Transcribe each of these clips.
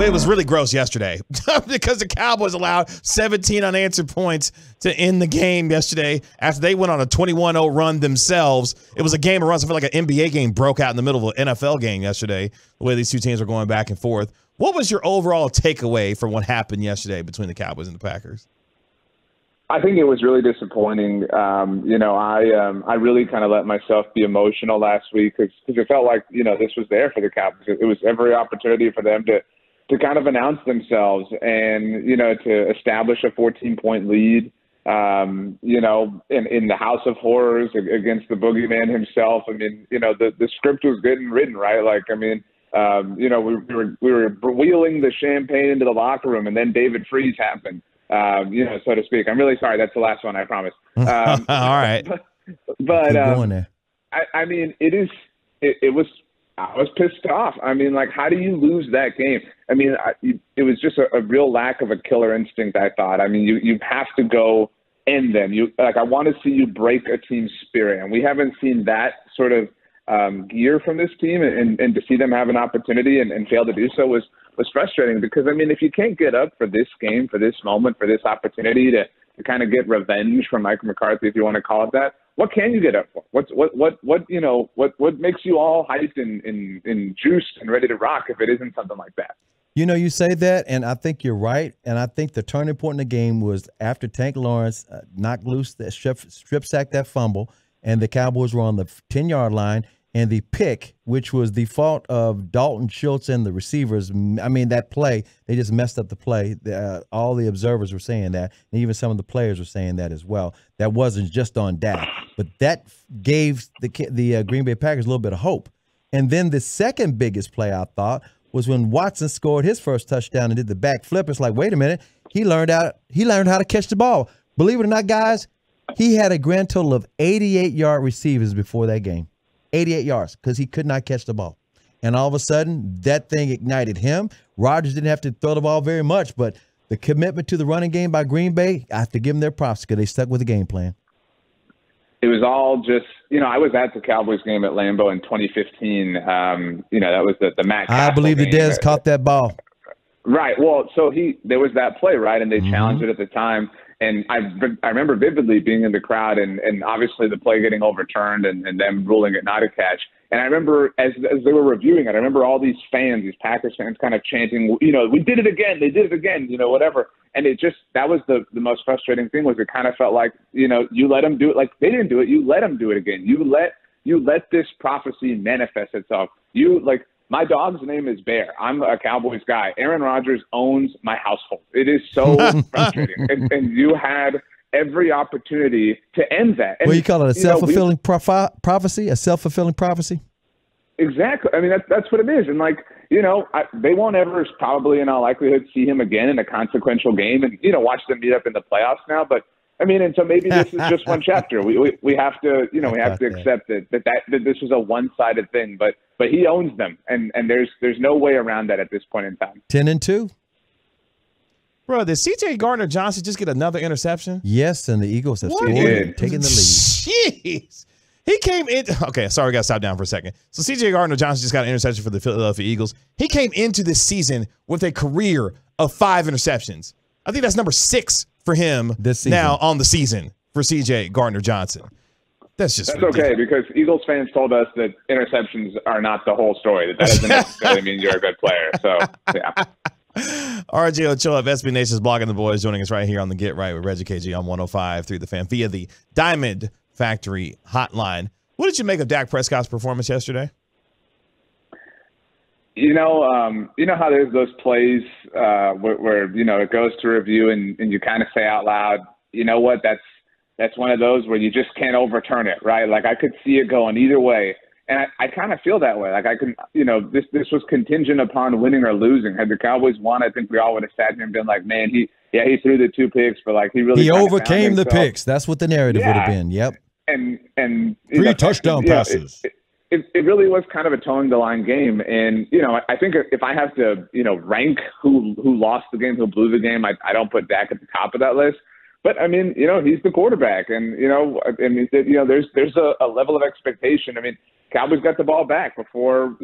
But it was really gross yesterday because the Cowboys allowed 17 unanswered points to end the game yesterday after they went on a 21-0 run themselves. It was a game of runs. I feel like an NBA game broke out in the middle of an NFL game yesterday, the way these two teams were going back and forth. What was your overall takeaway from what happened yesterday between the Cowboys and the Packers? I think it was really disappointing. I really kind of let myself be emotional last week because it felt like, this was there for the Cowboys. It was every opportunity for them to kind of announce themselves and, to establish a 14-point lead, in the House of Horrors against the boogeyman himself. I mean, the script was good and written, right? We were wheeling the champagne into the locker room, and then David Freeze happened, so to speak. I'm really sorry. That's the last one, I promise. All right. But going there. I was pissed off. I mean, how do you lose that game? I mean, it was just a real lack of a killer instinct, I thought. I mean, you have to go end them. I want to see you break a team's spirit, and we haven't seen that sort of gear from this team, and to see them have an opportunity and fail to do so was frustrating because, I mean, if you can't get up for this game, for this moment, for this opportunity to kind of get revenge from Mike McCarthy, if you want to call it that, what can you get up for? What makes you all hyped and juiced and ready to rock if it isn't something like that? You say that, and I think you're right. And I think the turning point in the game was after Tank Lawrence knocked loose that strip sacked that fumble, and the Cowboys were on the 10-yard line. And the pick, which was the fault of Dalton Schultz and the receivers, I mean, that play, they just messed up the play. All the observers were saying that, and even some of the players were saying that as well. That wasn't just on Dak, but that gave the Green Bay Packers a little bit of hope. And then the second biggest play, I thought, was when Watson scored his first touchdown and did the backflip. It's like, wait a minute, he learned how to catch the ball. Believe it or not, guys, he had a grand total of 88-yard receivers before that game. 88 yards because he could not catch the ball. And all of a sudden, that thing ignited him. Rodgers didn't have to throw the ball very much, but the commitment to the running game by Green Bay, I have to give them their props because they stuck with the game plan. It was all just, I was at the Cowboys game at Lambeau in 2015. That was the Matt Castle I believe the game. Dez caught that ball. Right. Well, so there was that play, right? And they challenged it at the time. And I remember vividly being in the crowd and obviously the play getting overturned and them ruling it not a catch. And I remember as they were reviewing it, I remember all these fans, these Packers fans kind of chanting, we did it again. They did it again, whatever. And that was the most frustrating thing was it kind of felt like, you let them do it. Like they didn't do it. You let them do it again. You let this prophecy manifest itself. My dog's name is Bear. I'm a Cowboys guy. Aaron Rodgers owns my household. It is so frustrating. And you had every opportunity to end that. And, what do you call it? A self-fulfilling prophecy? A self-fulfilling prophecy? Exactly. I mean, that's what it is. And, they won't ever probably in all likelihood see him again in a consequential game and, watch them meet up in the playoffs now. But, and so maybe this is just one chapter. We have to, we have to accept that this is a one-sided thing. But he owns them, and there's no way around that at this point in time. 10-2. Bro, did C.J. Gardner-Johnson just get another interception? Yes, and the Eagles have scored, taking the lead. Jeez. He came in. Okay, sorry, we got to stop down for a second. So C.J. Gardner-Johnson just got an interception for the Philadelphia Eagles. He came into this season with a career of 5 interceptions. I think that's number 6 for him this season. Now on the season for C.J. Gardner-Johnson. That's okay because Eagles fans told us that interceptions are not the whole story. That doesn't necessarily mean you're a good player. So, yeah. RJ Ochoa of SB Nation's Blogging the Boys joining us right here on the Get Right with Reggie KG on 105 through the Fan via the Diamond Factory hotline. What did you make of Dak Prescott's performance yesterday? You know how there's those plays where it goes to review and you kind of say out loud, you know what, that's one of those where you just can't overturn it, right? Like I could see it going either way. And I kind of feel that way. Like I can, this was contingent upon winning or losing. Had the Cowboys won, I think we all would have sat here and been like, man, he threw the 2 picks, but like he overcame the picks. That's what the narrative would have been. Yep. And 3 touchdown passes. It really was kind of a towing the line game. And, I think if I have to, rank who lost the game, who blew the game, I don't put Dak at the top of that list. But I mean, he's the quarterback, and there's a level of expectation. I mean, Cowboys got the ball back before,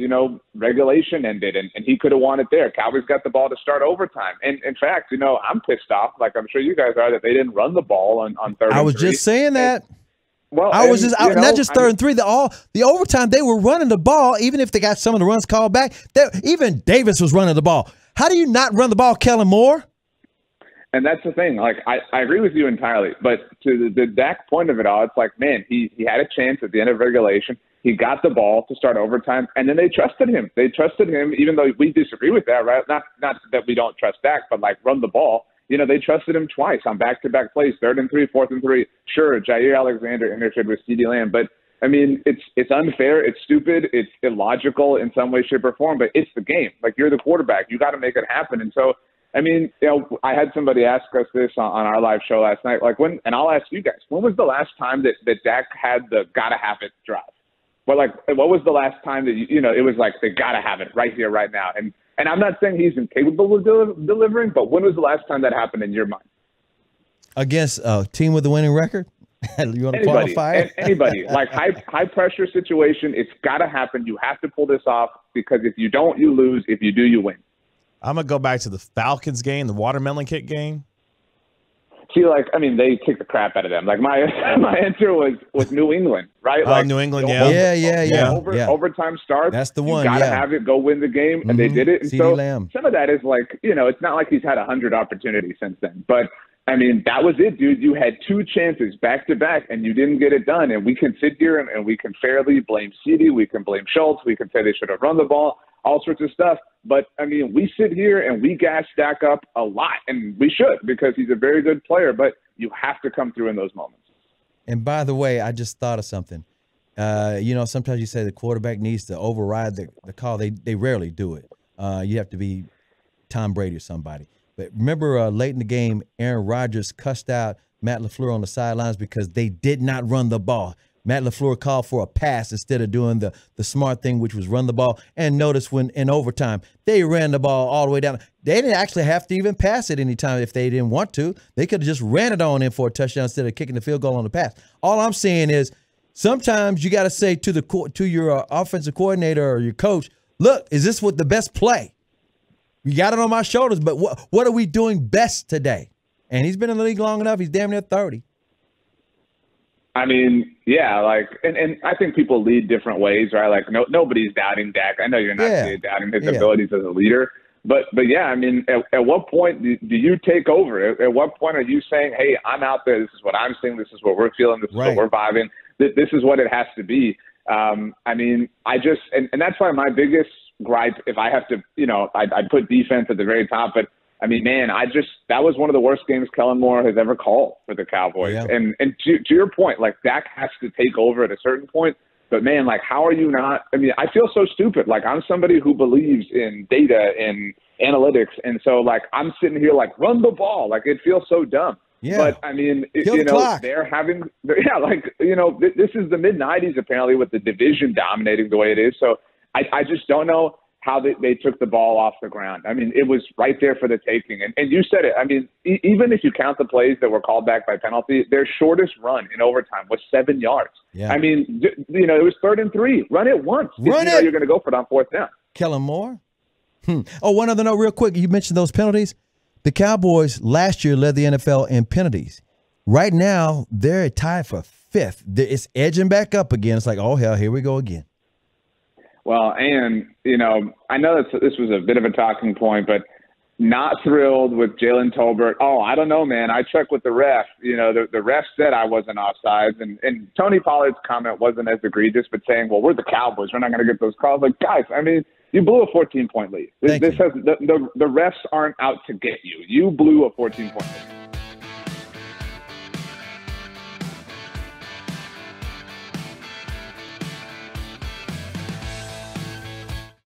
regulation ended, and he could have won it there. Cowboys got the ball to start overtime. And in fact, I'm pissed off, like I'm sure you guys are, that they didn't run the ball on third and I was three. just saying that. Well, I was not just third and three. The overtime, they were running the ball, even if they got some of the runs called back. Even Davis was running the ball. How do you not run the ball, Kellen Moore? And that's the thing. Like, I agree with you entirely. But to the Dak point of it all, it's like, man, he had a chance at the end of regulation. He got the ball to start overtime, and then they trusted him. They trusted him, even though we disagree with that, right? Not that we don't trust Dak, but, like, run the ball. They trusted him twice on back-to-back plays, 3rd and 3, 4th and 3. Sure, Jair Alexander interfered with CeeDee Lamb. But, I mean, it's unfair. It's stupid. It's illogical in some way, shape, or form. But it's the game. Like, you're the quarterback. You got to make it happen. And so, I mean, I had somebody ask us this on our live show last night. Like, and I'll ask you guys, when was the last time that Dak had the gotta have it drive? But like, what was the last time that it was like they gotta have it right here, right now? And I'm not saying he's incapable of delivering, but when was the last time that happened in your mind? Against a team with a winning record? You want to qualify it? Anybody. Like high pressure situation, it's gotta happen. You have to pull this off because if you don't, you lose. If you do, you win. I'm going to go back to the Falcons game, the watermelon kick game. See, like, I mean, they kick the crap out of them. Like, my answer was New England, right? Oh, like, New England, yeah. Overtime starts. That's the one, You got to have it, go win the game, and they did it. And CeeDee Lamb. Some of that is like, it's not like he's had 100 opportunities since then. But, I mean, that was it, dude. You had 2 chances back-to-back, and you didn't get it done. And we can sit here and we can fairly blame CeeDee. We can blame Schultz. We can say they should have run the ball, all sorts of stuff. But, I mean, we sit here and we gas Dak up a lot, and we should because he's a very good player, but you have to come through in those moments. And by the way, I just thought of something. Sometimes you say the quarterback needs to override the call. They rarely do it. You have to be Tom Brady or somebody. But remember late in the game, Aaron Rodgers cussed out Matt LaFleur on the sidelines because they did not run the ball. Matt LaFleur called for a pass instead of doing the smart thing, which was run the ball. And notice when in overtime, they ran the ball all the way down. They didn't actually have to even pass it anytime if they didn't want to. They could have just ran it on in for a touchdown instead of kicking the field goal on the pass. All I'm saying is sometimes you got to say to your offensive coordinator or your coach, look, is this what the best play? You got it on my shoulders, but what are we doing best today? And he's been in the league long enough. He's damn near 30. I mean, yeah, like, and I think people lead different ways, right? Like, nobody's doubting Dak. I know you're not doubting his abilities as a leader, but yeah, I mean, at what point do you take over? At what point are you saying, hey, I'm out there. This is what I'm seeing. This is what we're feeling. This is what we're vibing. This is what it has to be. I mean, and that's why my biggest gripe, if I have to, I'd put defense at the very top, but I mean, man, that was one of the worst games Kellen Moore has ever called for the Cowboys. Yeah. And to your point, like, Dak has to take over at a certain point. But, man, like, how are you not – I mean, I feel so stupid. Like, I'm somebody who believes in data and analytics. And so, like, I'm sitting here like, run the ball. Like, it feels so dumb. Yeah. But, I mean, they're having – this is the mid-'90s apparently with the division dominating the way it is. So I just don't know how they took the ball off the ground. I meit was right there for the taking. And you said it. I mean, even if you count the plays that were called back by penalty, their shortest run in overtime was 7 yards. Yeah. I mean, it was 3rd and 3. Run it once. You're going to go for it on 4th down. Kellen Moore? Oh, one other note real quick. You mentioned those penalties. The Cowboys last year led the NFL in penalties. Right now, they're tied for 5th. It's edging back up again. It's like, oh, hell, here we go again. Well, and, I know this was a bit of a talking point, but not thrilled with Jalen Tolbert. Oh, I don't know, man. I checked with the ref. The ref said I wasn't offsides. And Tony Pollard's comment wasn't as egregious, but saying, well, we're the Cowboys. We're not going to get those calls. Like, guys, I mean, you blew a 14-point lead. The refs aren't out to get you. You blew a 14-point lead.